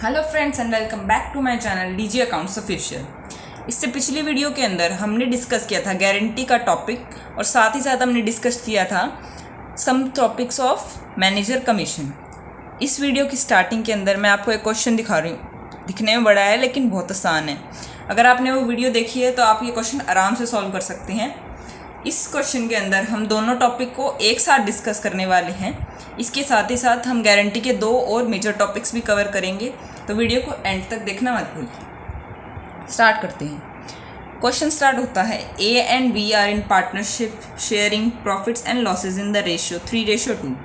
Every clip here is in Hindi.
Hello friends and welcome back to my channel DG accounts official. इससे पिछली वीडियो के अंदर हमने डिस्कस किया था गारंटी का टॉपिक और साथ ही साथ हमने डिस्कस किया था some topics of manager commission. इस वीडियो की स्टार्टिंग के अंदर मैं आपको एक क्वेश्चन दिखा रही हूँ। दिखने में बड़ा है लेकिन बहुत आसान है। अगर आपने वो वीडियो देखी है तो आप ये क्वेश्चन आराम से सॉल्व कर सकते हैं। इस क्वेश्चन के अंदर हम दोनों टॉपिक को एक साथ डिस्कस करने वाले हैं। इसके साथ ही साथ हम गारंटी के दो और मेजर टॉपिक्स भी कवर करेंगे, तो वीडियो को एंड तक देखना मत भूलिए। स्टार्ट करते हैं। क्वेश्चन स्टार्ट होता है, A and B are in partnership sharing profits and losses in the ratio 3:2।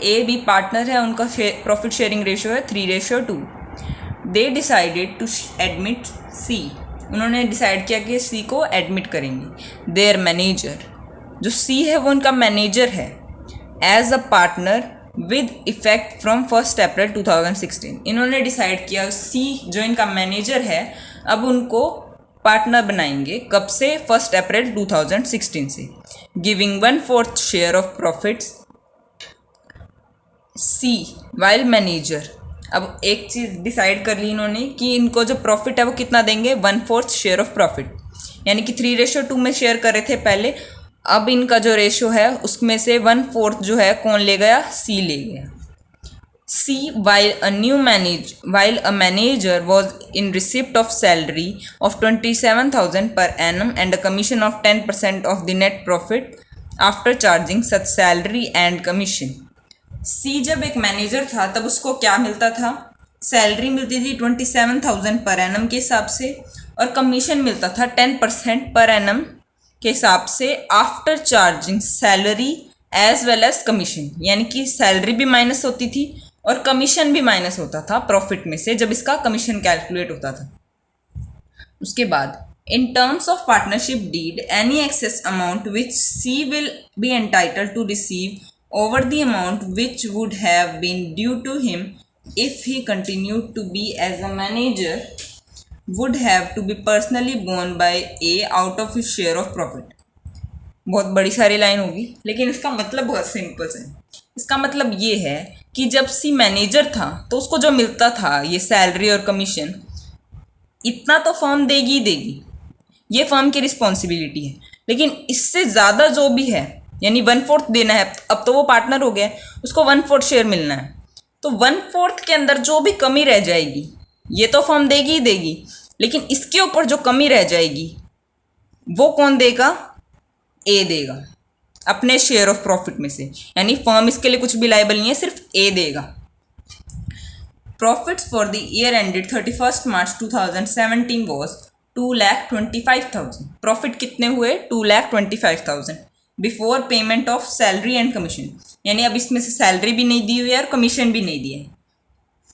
A B partner है, उनका प्रॉफिट शेयरिंग रेशियो है 3:2। They decided to admit C, उन्होंने डिसाइड किया कि सी को एडमिट करेंगे। देयर मैनेजर, जो सी है वो उनका मैनेजर है, as a partner with effect from 1 April 2016। इन्होंने डिसाइड किया सी जो इनका मैनेजर है अब उनको पार्टनर बनाएंगे। कब से? 1 अप्रैल 2016 से। Giving 1/4 share of profits C while manager. अब एक चीज़ डिसाइड कर ली इन्होंने कि इनको जो प्रॉफिट है वो कितना देंगे, 1/4 शेयर ऑफ प्रॉफिट, यानी कि 3:2 में शेयर कर रहे थे पहले। अब इनका जो रेशो है उसमें से 1/4 जो है कौन ले गया? सी ले गया। C while a manager was in receipt of salary of 27,000 per annum and a commission of 10% of the net profit after charging such salary and commission. C जब एक मैनेजर था तब उसको क्या मिलता था? सैलरी मिलती थी 27,000 पर एनम के हिसाब से और कमीशन मिलता था 10% पर एनम के हिसाब से after charging salary as well as commission, यानी कि सैलरी भी माइनस होती थी और कमीशन भी माइनस होता था प्रॉफिट में से जब इसका कमीशन कैलकुलेट होता था। उसके बाद in terms of partnership deed any excess amount which she will be entitled to receive over the amount which would have been due to him if he continued to be as a manager would have to be personally borne by A out of his share of profit। बहुत बड़ी सारी लाइन होगी लेकिन इसका मतलब बहुत सिंपल है। इसका मतलब ये है कि जब सी मैनेजर था तो उसको जो मिलता था ये सैलरी और कमीशन, इतना तो फर्म देगी ही देगी, ये फर्म की रिस्पॉन्सिबिलिटी है। लेकिन इससे ज़्यादा जो भी है यानी 1/4 देना है। अब तो वो पार्टनर हो गया, उसको 1/4 शेयर मिलना है, तो 1/4 के अंदर जो भी कमी रह जाएगी ये तो फर्म देगी ही देगी, लेकिन इसके ऊपर जो कमी रह जाएगी वो कौन देगा? ए देगा अपने शेयर ऑफ प्रॉफिट में से, यानी फर्म इसके लिए कुछ भी लायबल नहीं है, सिर्फ ए देगा। Profits for the year ended 31 March 2017 was 2,25,000। Profit कितने हुए? 2,25,000 before payment of salary and commission, यानी अब इसमें से सैलरी भी नहीं दी हुई है और कमीशन भी नहीं दिया है।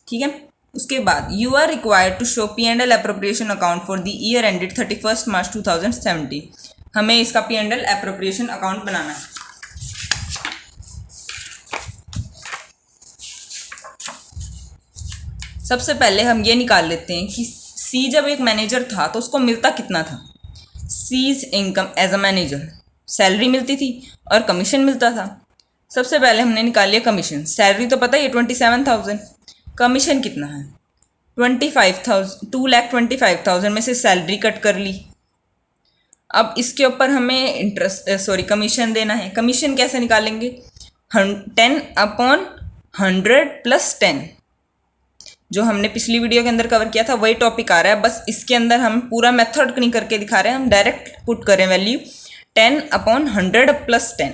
ठीक है। उसके बाद you are required to show P&L appropriation account for the year ended 31 March 2017। हमें इसका P&L एप्रोप्रिएशन अकाउंट बनाना है। सबसे पहले हम ये निकाल लेते हैं कि सी जब एक मैनेजर था तो उसको मिलता कितना था। C's income as a manager, salary मिलती थी और कमीशन मिलता था। सबसे पहले हमने निकाल लिया कमीशन। सैलरी तो पता ही है 27,000, कमीशन कितना है 25,000, 2,25,000 में से सैलरी कट कर ली। अब इसके ऊपर हमें कमीशन देना है। कमीशन कैसे निकालेंगे? 10/100 + 10, जो हमने पिछली वीडियो के अंदर कवर किया था वही टॉपिक आ रहा है, बस इसके अंदर हम पूरा मेथड नहीं करके दिखा रहे हैं, हम डायरेक्ट पुट करें वैल्यू 10/100 + 10।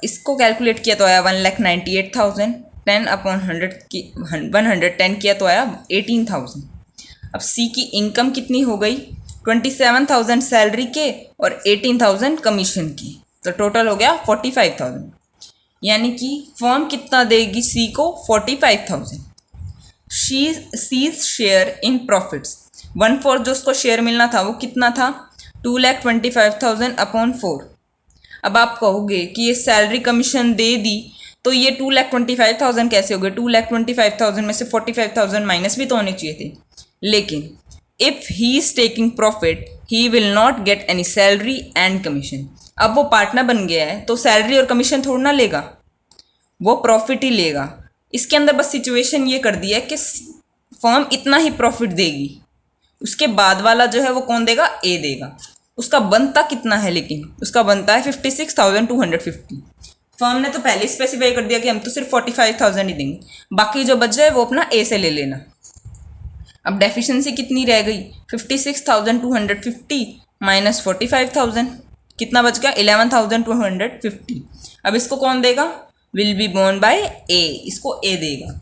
इसको कैलकुलेट किया तो आया 1,98,000। 10/110 किया तो आया 18,000। अब सी की इनकम कितनी हो गई? 27,000 सैलरी के और 18,000 कमीशन की, तो टोटल हो गया 45,000। यानी कि फर्म कितना देगी सी को? 45,000। सीज शेयर इन प्रॉफिट्स 1/4 जो उसको शेयर मिलना था वो कितना था? 2,25,000/4। अब आप कहोगे कि ये सैलरी कमीशन दे दी तो ये 2,25,000 कैसे हो गए? 2,25,000 में से 45,000 माइनस भी तो होने चाहिए थे। लेकिन if he is taking profit he will not get any salary and commission. अब वो पार्टनर बन गया है तो सैलरी और कमीशन थोड़ा ना लेगा, वो प्रॉफिट ही लेगा। इसके अंदर बस सिचुएशन ये कर दी है कि फर्म इतना ही प्रॉफिट देगी, उसके बाद वाला जो है वो कौन देगा, ए देगा। उसका बनता कितना है, लेकिन उसका बनता है 56,250। फर्म ने तो पहले स्पेसिफाई कर दिया कि हम तो सिर्फ 45,000 ही देंगे, बाकी जो बच जाए वो अपना ए से ले लेना। अब डेफिशिएंसी कितनी रह गई, 56,250 माइनस 45,000, कितना बच गया, 11,250। अब इसको कौन देगा, विल बी बोर्न बाय ए, इसको ए देगा।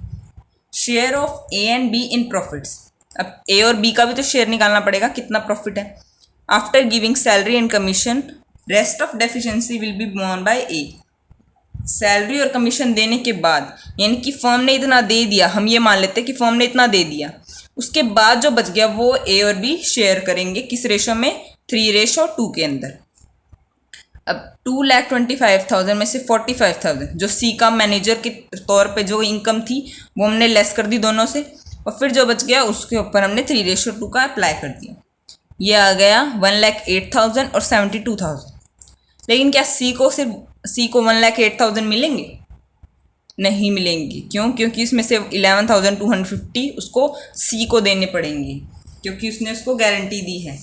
Share of A and be in profits, अब ए और बी का भी तो शेयर निकालना पड़ेगा, कितना प्रॉफिट है। After giving salary and commission rest of deficiency will be borne by A. Salary और कमीशन देने के बाद, यानी कि फर्म ने इतना दे दिया, हम ये मान लेते हैं कि फर्म ने इतना दे दिया, उसके बाद जो बच गया वो ए और बी शेयर करेंगे, किस रेशो में, 3:2 के अंदर। अब 2,25,000 में से 45,000 जो सी का मैनेजर के तौर पे जो इनकम थी वो हमने लेस कर दी दोनों से, और फिर जो बच गया उसके ऊपर हमने 3:2 का अप्लाई कर दिया। ये आ गया 1,08,000 और 72,000। लेकिन क्या सी को 1,08,000 मिलेंगे, नहीं मिलेंगे। क्यों, क्योंकि इसमें से 11,250 उसको सी को देने पड़ेंगे, क्योंकि उसने उसको गारंटी दी है।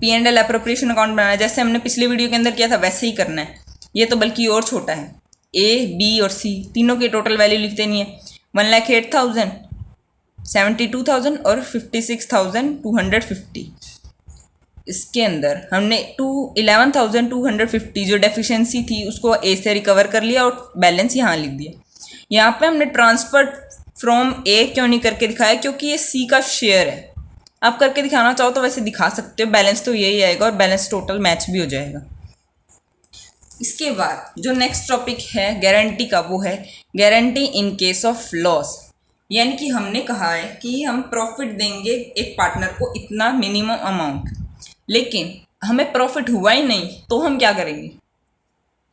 P&L एप्रोप्रिएशन अकाउंट बनाना है, जैसे हमने पिछले वीडियो के अंदर किया था वैसे ही करना है। ये तो बल्कि और छोटा है, ए बी और सी तीनों के टोटल वैल्यू लिख देनी है, 1,08,000, 72,000 और 56,250। इसके अंदर हमने 11,250 जो डेफिशिएंसी थी उसको ए से रिकवर कर लिया और बैलेंस यहाँ लिख दिया। यहाँ पे हमने ट्रांसफर फ्रॉम ए क्यों नहीं करके दिखाया, क्योंकि ये सी का शेयर है। आप करके दिखाना चाहो तो वैसे दिखा सकते हो, बैलेंस तो यही आएगा और बैलेंस टोटल मैच भी हो जाएगा। इसके बाद जो नेक्स्ट टॉपिक है गारंटी का, वो है guarantee in case of loss. यानी कि हमने कहा है कि हम प्रॉफिट देंगे एक पार्टनर को इतना मिनिमम अमाउंट, लेकिन हमें प्रॉफिट हुआ ही नहीं तो हम क्या करेंगे,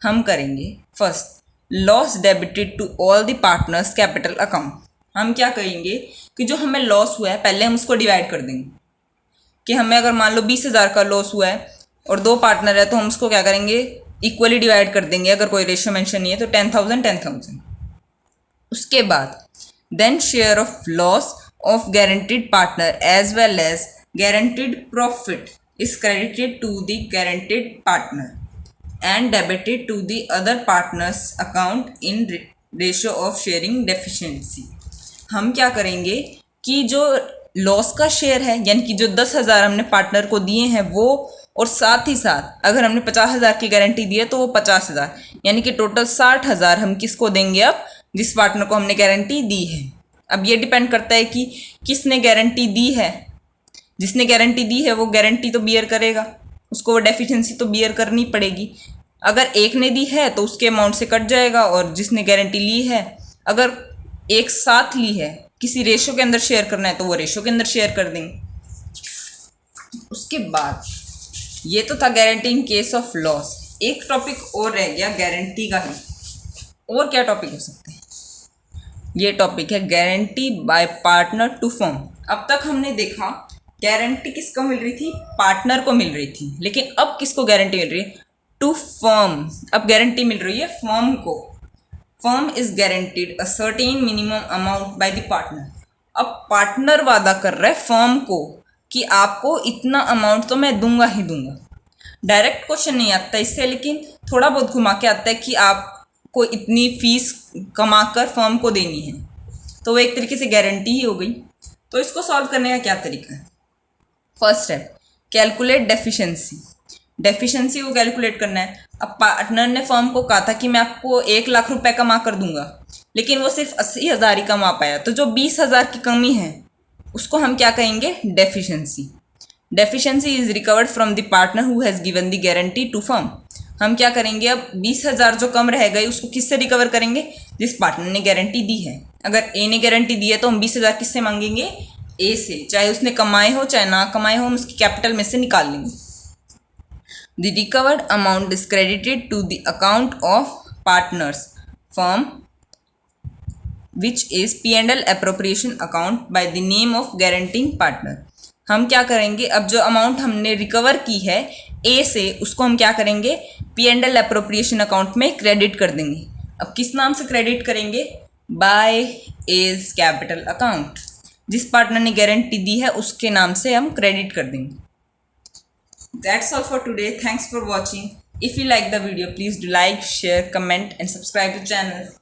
हम करेंगे first loss debited to all the partners capital account. हम क्या करेंगे कि जो हमें लॉस हुआ है पहले हम उसको डिवाइड कर देंगे, कि हमें अगर मान लो 20,000 का लॉस हुआ है और 2 पार्टनर है तो हम उसको क्या करेंगे, इक्वली डिवाइड कर देंगे। अगर कोई रेशियो मेंशन नहीं है तो 10,000 10,000। उसके बाद then share of loss of guaranteed partner as well as guaranteed profit is credited to the guaranteed partner and debited to the other partner's account in ratio of sharing deficiency। हम क्या करेंगे कि जो लॉस का शेयर है, यानी कि जो 10,000 हमने पार्टनर को दिए हैं वो, और साथ ही साथ अगर हमने 50,000 की गारंटी दी है तो वो 50,000, यानी कि टोटल 60,000 हम किसको देंगे, अब जिस पार्टनर को हमने गारंटी दी है। अब ये डिपेंड करता है कि किसने गारंटी दी है। जिसने गारंटी दी है वो गारंटी तो बियर करेगा, उसको वो डेफिशिएंसी तो बियर करनी पड़ेगी। अगर एक ने दी है तो उसके अमाउंट से कट जाएगा, और जिसने गारंटी ली है अगर एक साथ ली है, किसी रेशो के अंदर शेयर करना है तो वो रेशो के अंदर शेयर कर देंगे। उसके बाद ये तो था guarantee in case of loss. एक टॉपिक और रह गया गारंटी का ही, और क्या टॉपिक हो सकते हैं, ये टॉपिक है guarantee by partner to firm. अब तक हमने देखा गारंटी किसको मिल रही थी, पार्टनर को मिल रही थी, लेकिन अब किसको गारंटी मिल रही है, टू फर्म। अब गारंटी मिल रही है फर्म को। Firm is guaranteed a certain minimum amount by the partner. अब पार्टनर वादा कर रहा है फर्म को कि आपको इतना अमाउंट तो मैं दूंगा ही दूंगा। डायरेक्ट क्वेश्चन नहीं आता इससे, लेकिन थोड़ा बहुत घुमा के आता है कि आपको इतनी फीस कमा कर फर्म को देनी है, तो वो एक तरीके से गारंटी ही हो गई। तो इसको सॉल्व करने का क्या तरीका है, first step calculate deficiency. Deficiency को कैलकुलेट करना है। अब पार्टनर ने फर्म को कहा था कि मैं आपको 1,00,000 रुपए कमा कर दूंगा, लेकिन वो सिर्फ 80,000 ही कमा पाया, तो जो 20,000 की कमी है उसको हम क्या कहेंगे, deficiency. Deficiency is recovered from the partner who has given the guarantee to firm. हम क्या करेंगे, अब 20,000 जो कम रह गई उसको किससे रिकवर करेंगे, जिस पार्टनर ने गारंटी दी है। अगर ए ने गारंटी दी है तो हम 20,000 किससे मांगेंगे, ए से, चाहे उसने कमाए हो चाहे ना कमाए हो, हम उसकी कैपिटल में से निकाल लेंगे। The recovered amount is credited to the account of partners firm which is P&L appropriation account by the name of guaranteeing partner. हम क्या करेंगे, अब जो अमाउंट हमने रिकवर की है ए से उसको हम क्या करेंगे, P&L अप्रोप्रिएशन अकाउंट में क्रेडिट कर देंगे। अब किस नाम से क्रेडिट करेंगे, बाय एज कैपिटल अकाउंट। जिस पार्टनर ने गारंटी दी है उसके नाम से हम क्रेडिट कर देंगे। That's all for today, thanks for watching. If you like the video, please do like, share, comment and subscribe to the channel.